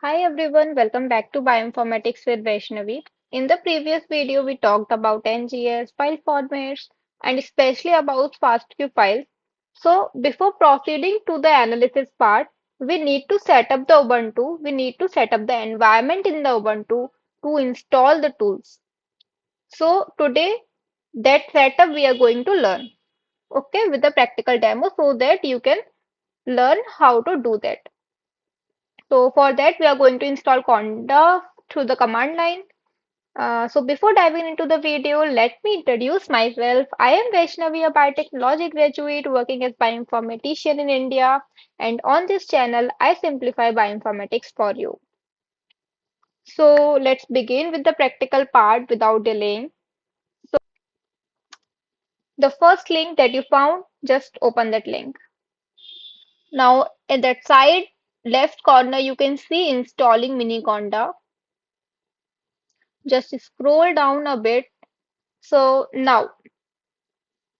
Hi everyone, welcome back to Bioinformatics with Vaishnavi. In the previous video, we talked about NGS, file formats, and especially about FastQ files. So, before proceeding to the analysis part, we need to set up the Ubuntu, we need to set up the environment in the Ubuntu to install the tools. So, today, that setup we are going to learn, okay, with the practical demo so that you can learn how to do that. So for that, we are going to install Conda through the command line. So before diving into the video, let me introduce myself. I am Vaishnavi, a biotechnology graduate working as bioinformatician in India. And on this channel, I simplify bioinformatics for you. So let's begin with the practical part without delaying. So the first link that you found, just open that link. Now at that side left corner, you can see installing Miniconda. Just scroll down a bit. So now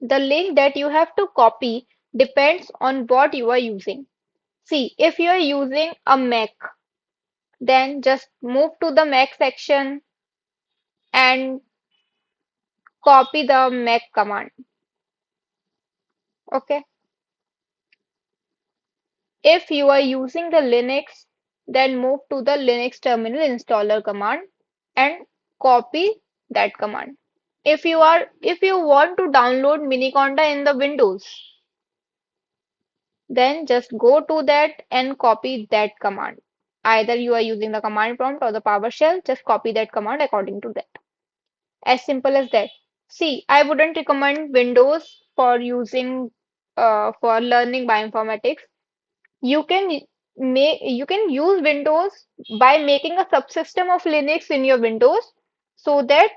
the link that you have to copy depends on what you are using. See, if you are using a Mac, then just move to the Mac section and copy the Mac command. Okay. If you are using the Linux, then move to the Linux terminal installer command and copy that command. If you want to download Miniconda in the Windows, then just go to that and copy that command. Either you are using the command prompt or the PowerShell, just copy that command according to that. As simple as that. See, I wouldn't recommend Windows for using for learning bioinformatics. You can use Windows by making a subsystem of Linux in your Windows so that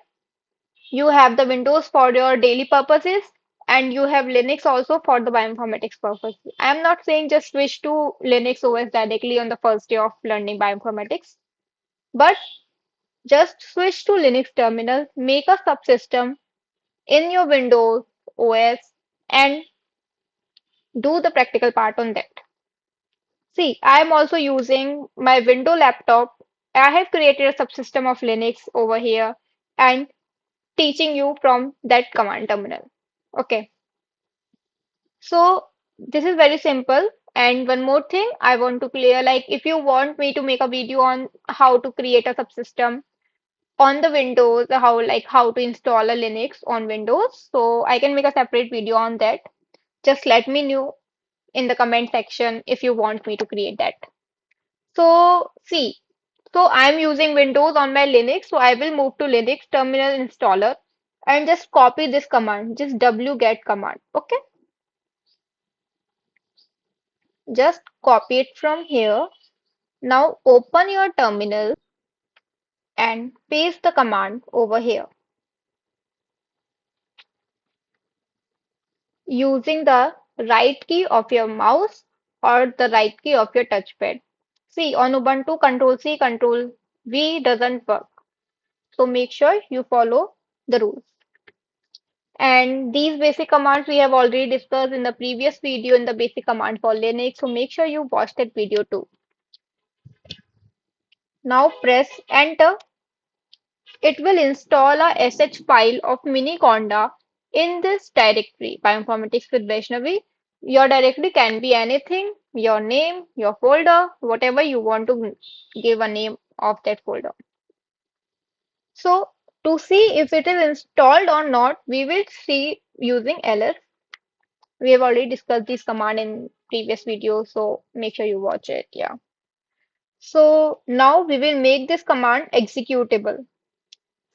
you have the Windows for your daily purposes and you have Linux also for the bioinformatics purpose. I am not saying just switch to Linux OS directly on the first day of learning bioinformatics, but just switch to Linux terminal, make a subsystem in your Windows OS and do the practical part on that. See, I am also using my Windows laptop. I have created a subsystem of Linux over here and teaching you from that command terminal. Okay. So this is very simple. And one more thing I want to clear, like if you want me to make a video on how to create a subsystem on the Windows, how to install a Linux on Windows, so I can make a separate video on that. Just let me know in the comment section if you want me to create that. So see, so I'm using Windows on my Linux, so I will move to Linux terminal installer and just copy this command, just wget command. Okay. Just copy it from here. Now open your terminal and paste the command over here using the right key of your mouse or the right key of your touchpad. See, on Ubuntu, Control C, Control V doesn't work. So make sure you follow the rules. And these basic commands we have already discussed in the previous video in the basic command for Linux. So make sure you watch that video too. Now press enter. It will install a sh file of Miniconda in this directory, Bioinformatics with Vaishnavi. Your directory can be anything, your name, your folder, whatever you want to give a name of that folder. So to see if it is installed or not, we will see using ls. We have already discussed this command in previous video, so make sure you watch it. Yeah. So now we will make this command executable.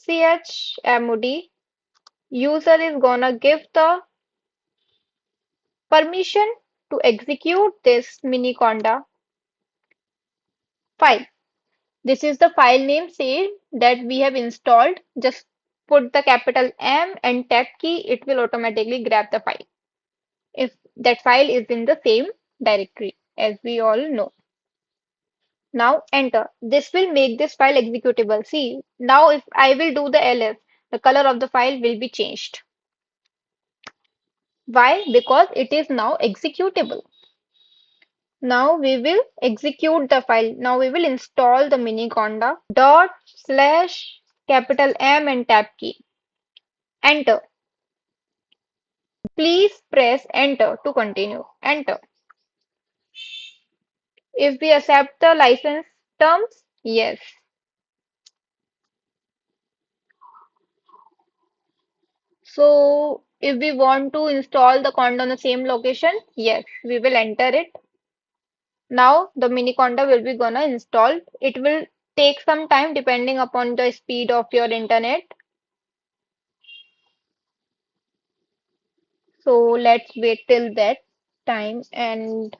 chmod user is gonna give the permission to execute this Miniconda file. This is the file name say that we have installed. Just put the capital M and tab key, it will automatically grab the file if that file is in the same directory as we all know. Now enter. This will make this file executable. See, now if I will do the ls, the color of the file will be changed. Why? Because it is now executable. Now we will execute the file. Now we will install the Miniconda dot slash capital M and tab key. Enter. Please press enter to continue. Enter. If we accept the license terms, yes. So if we want to install the Conda on the same location, yes, we will enter it. Now the Miniconda will be gonna install. It will take some time depending upon the speed of your internet. So let's wait till that time and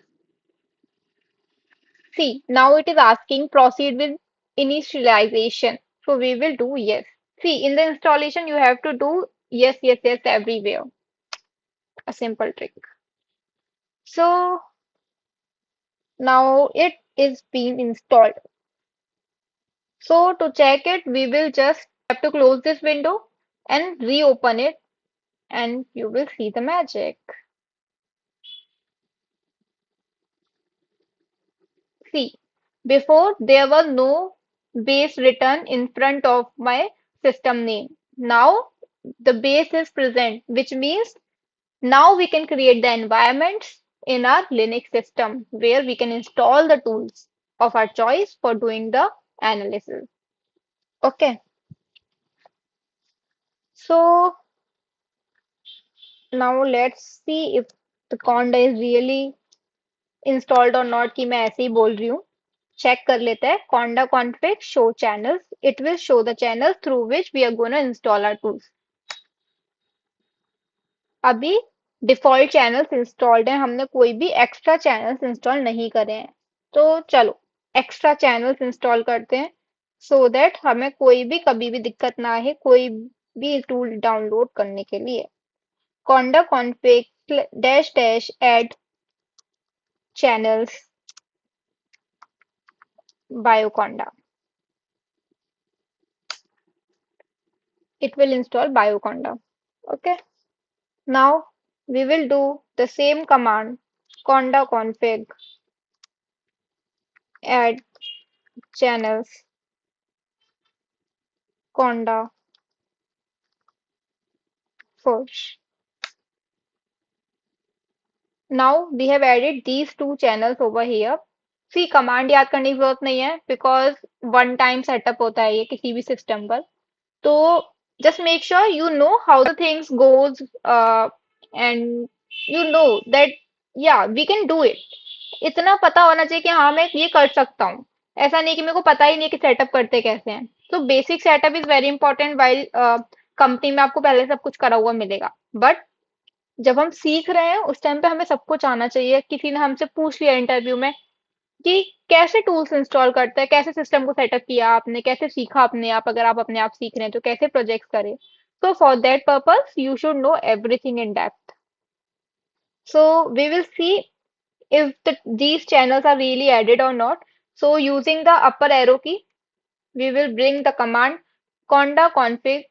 see. Now it is asking proceed with initialization. So we will do yes. See, in the installation you have to do yes, yes, yes everywhere. A simple trick. So now it is being installed. So to check it, we will just have to close this window and reopen it and you will see the magic. See, before there was no base written in front of my system name. Now the base is present, which means now we can create the environments in our Linux system where we can install the tools of our choice for doing the analysis. Okay, so now let's see if the Conda is really installed or not कि मैं ऐसे ही बोल रही हूँ check कर लेते हैं conda config show channels it will show the channels through which we are going to install our tools अभी डिफॉल्ट चैनल्स इंस्टॉल्ड हैं हमने कोई भी एक्स्ट्रा चैनल्स इंस्टॉल नहीं करे हैं तो चलो एक्स्ट्रा चैनल्स इंस्टॉल करते हैं सो दैट हमें कोई भी कभी भी दिक्कत ना आए कोई भी टूल डाउनलोड करने के लिए conda config dash dash add channels bioconda it will install bioconda okay. Now we will do the same command conda config add channels conda first. Now we have added these two channels over here. See command याद करने की जरूरत नहीं है because one time setup होता है ये किसी भी system पर. तो just make sure you know how the things goes and you know that yeah we can do it. इतना पता होना चाहिए कि हाँ मैं ये कर सकता हूँ ऐसा नहीं कि मेरे को पता ही नहीं है कि सेटअप करते कैसे हैं तो basic setup is very important while company में आपको पहले सब कुछ करा हुआ मिलेगा बट जब हम सीख रहे हैं उस टाइम पे हमें सब कुछ आना चाहिए किसी ने हमसे पूछ लिया इंटरव्यू में कि कैसे टूल्स इंस्टॉल करते हैं कैसे सिस्टम को सेटअप किया आपने कैसे सीखा अपने आप अगर आप अपने आप सीख रहे हैं तो कैसे प्रोजेक्ट्स करें so for that purpose you should know everything in depth so we will see if these channels are really added or not. So using the upper arrow key, we will bring the command conda config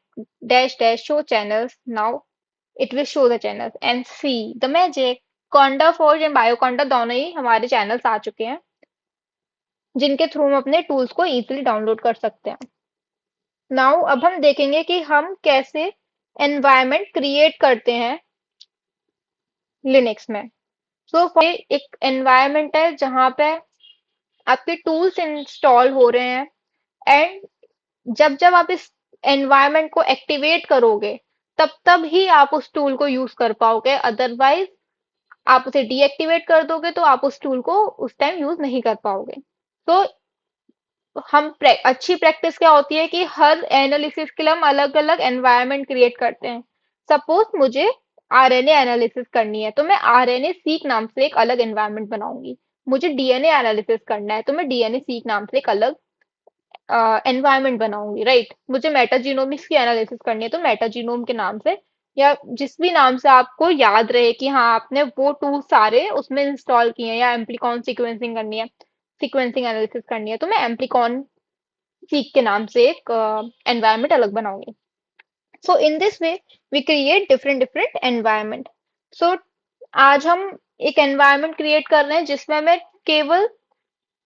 dash dash show channels. Now it will show the channels and see the magic. Conda Forge and Bioconda दोनों ही हमारे channels आ चुके हैं जिनके through हम अपने tools को easily download कर सकते हैं. Now अब हम देखेंगे कि हम कैसे environment create करते हैं Linux में. So for एक environment है जहाँ पे आपके टूल्स इंस्टॉल हो रहे हैं एंड जब जब आप इस एनवायरनमेंट को एक्टिवेट करोगे तब तब ही आप उस टूल को यूज कर पाओगे अदरवाइज आप उसे डीएक्टिवेट कर दोगे तो आप उस टूल को उस टाइम यूज नहीं कर पाओगे तो अच्छी प्रैक्टिस क्या होती है कि हर एनालिसिस के लिए हम अलग अलग एनवायरनमेंट क्रिएट करते हैं सपोज मुझे आरएनए एनालिसिस करनी है तो मैं आरएनए सीक नाम से एक अलग एनवायरनमेंट बनाऊंगी मुझे डीएनए एनालिसिस करना है तो मैं डीएनए सीक नाम से एक अलग एनवायरनमेंट बनाऊंगी राइट मुझे मेटाजीनोमिक्स की एनालिसिस करनी है तो मेटाजीनोम के नाम से या जिस भी नाम से आपको याद रहे कि हाँ आपने वो टूल सारे उसमें इंस्टॉल किए हैं या एम्प्लीकॉन सीक्वेंसिंग करनी है सीक्वेंसिंग एनालिसिस करनी है तो मैं एम्प्लीकॉन सीक के नाम से एक एनवायरनमेंट अलग बनाऊंगी so in this way we create different different environment so आज हम एक एनवायरनमेंट क्रिएट कर रहे हैं जिसमें मैं केवल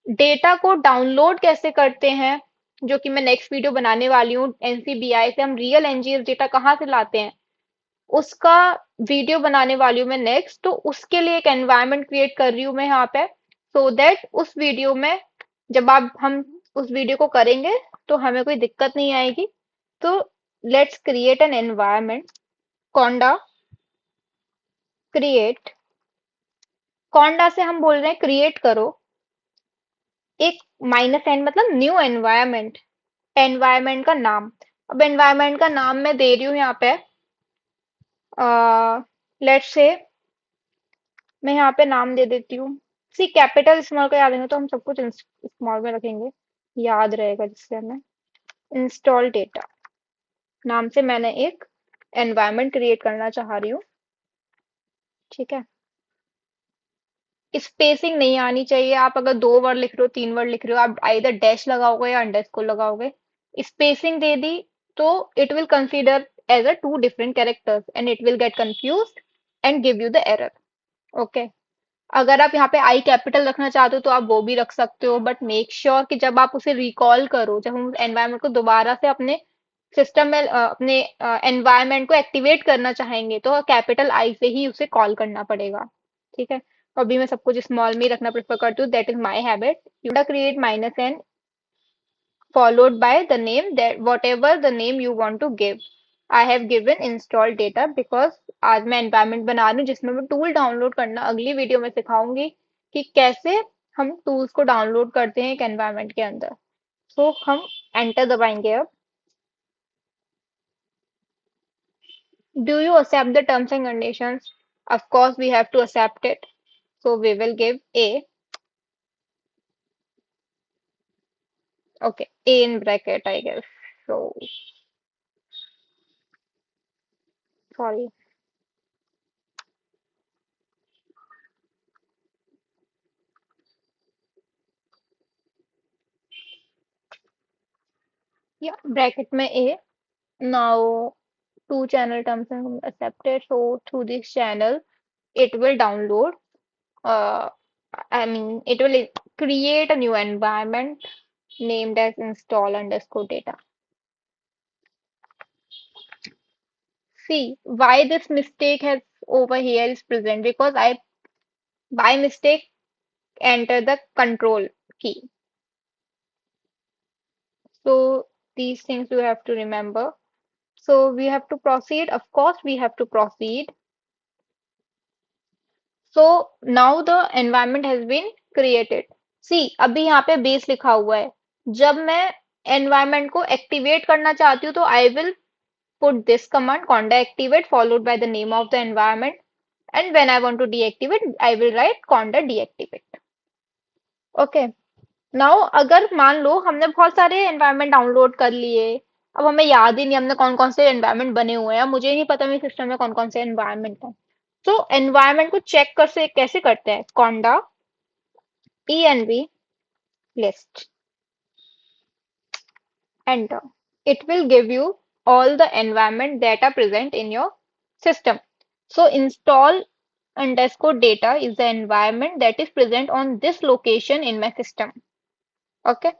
डेटा को डाउनलोड कैसे करते हैं, जो कि मैं नेक्स्ट वीडियो बनाने वाली हूँ, एनसीबीआई से हम रियल एनजीएस डेटा कहाँ से लाते हैं, उसका वीडियो बनाने वाली हूँ मैं नेक्स्ट। तो उसके लिए एक एनवायरनमेंट क्रिएट कर रही हूँ मैं यहाँ पे, सो दैट उस वीडियो में जब आप हम उस वीडियो को करेंगे तो हमें कोई दिक्कत नहीं आएगी। तो let's create an environment. Conda create, conda से हम बोल रहे हैं क्रिएट करो एक माइनस एन मतलब न्यू एनवायरनमेंट, एनवायरनमेंट का नाम। अब एनवायरनमेंट का नाम मैं दे रही हूँ यहाँ पे, लेट्स से मैं यहाँ पे नाम दे देती हूँ। सी कैपिटल स्मॉल का याद है तो हम सब कुछ स्मॉल में रखेंगे, याद रहेगा जिससे हमें। इंस्टॉल डेटा नाम से मैंने एक एनवायरनमेंट क्रिएट करना चाह रही हूँ, ठीक है। स्पेसिंग नहीं आनी चाहिए, आप अगर 2 वर्ड लिख रहे हो 3 वर्ड लिख रहे हो आप आइदर डैश लगाओगे या अंडरस्कोर लगाओगे। स्पेसिंग दे दी तो it will consider as a 2 different characters and it will get confused and give you the error. Okay, अगर आप यहाँ पे आई कैपिटल रखना चाहते हो तो आप वो भी रख सकते हो, बट मेक श्योर कि जब आप उसे रिकॉल करो, जब हम एनवायरनमेंट को दोबारा से अपने सिस्टम में अपने एनवायरनमेंट को एक्टिवेट करना चाहेंगे तो कैपिटल आई से ही उसे कॉल करना पड़ेगा, ठीक है। तो अभी मैं सब कुछ स्मॉल में ही रखना प्रेफर करती हूँ, that is my habit. You create minus N followed by the name, that whatever the name you want to give. I have given install data because आज मैं environment बना रही हूँ जिसमें मैं टूल डाउनलोड करना अगली वीडियो में सिखाऊंगी कि कैसे हम टूल्स को डाउनलोड करते हैं एक एनवायरनमेंट के अंदर। तो हम एंटर दबाएंगे अब। Do you accept the terms and conditions? Of course we have to accept it, so we will give a, okay, a in bracket I guess, so sorry. Yeah, bracket में a. Now two channel terms and accepted, so through this channel it will download, uh I mean it will create a new environment named as install underscore data. See why this mistake has over here is present, because I by mistake enter the control key. So these things you have to remember. So we have to proceed, of course we have to proceed. So now the environment has been created. See अभी यहाँ पे base लिखा हुआ है, जब मैं environment को activate करना चाहती हूँ तो I will put this command conda activate followed by the name of the environment, and when I want to deactivate I will write conda deactivate. Okay, now अगर मान लो हमने बहुत सारे एनवायरनमेंट डाउनलोड कर लिए, अब हमें याद ही नहीं हमने कौन कौन से एनवायरनमेंट बने हुए हैं, मुझे नहीं पता मेरे सिस्टम में कौन कौन से एनवायरनमेंट है। तो एनवायरनमेंट को चेक कर से कैसे करते हैं, conda env list, enter. It will give you all the environment that are present in your system. So install underscore data is the environment that is present on this location in my system. Okay.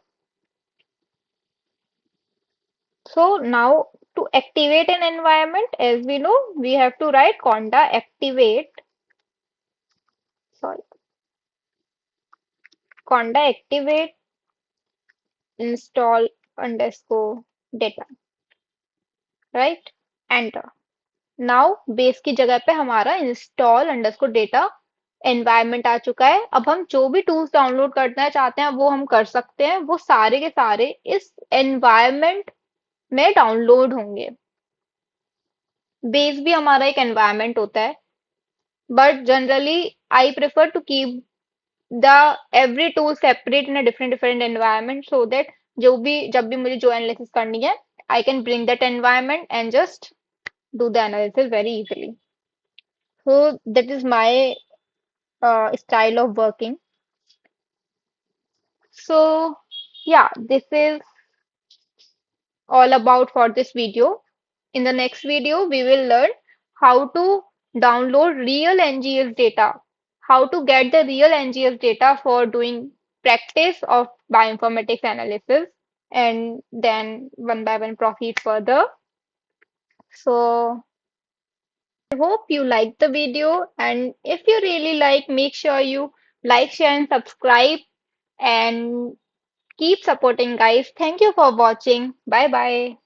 So now to activate an environment, as we know, we have to write conda activate, sorry, conda activate install underscore data, right? Enter. Now base की जगह पे हमारा install underscore data environment आ चुका है। अब हम जो भी टूल्स डाउनलोड करना चाहते हैं वो हम कर सकते हैं, वो सारे के सारे इस एनवायरनमेंट में डाउनलोड होंगे। बेस भी हमारा एक एनवायरनमेंट होता है, but generally I prefer to keep the every tool separate in a different different environment, so that जो भी जब भी मुझे जो एनालिसिस करनी है I can bring that environment and just do the analysis very easily. So that is my style of working. So yeah, this is all about for this video. In the next video, we will learn how to download real NGS data, how to get the real NGS data for doing practice of bioinformatics analysis, and then one by one proceed further. So I hope you liked the video, and if you really like, make sure you like, share, and subscribe, and keep supporting, guys. Thank you for watching. Bye bye.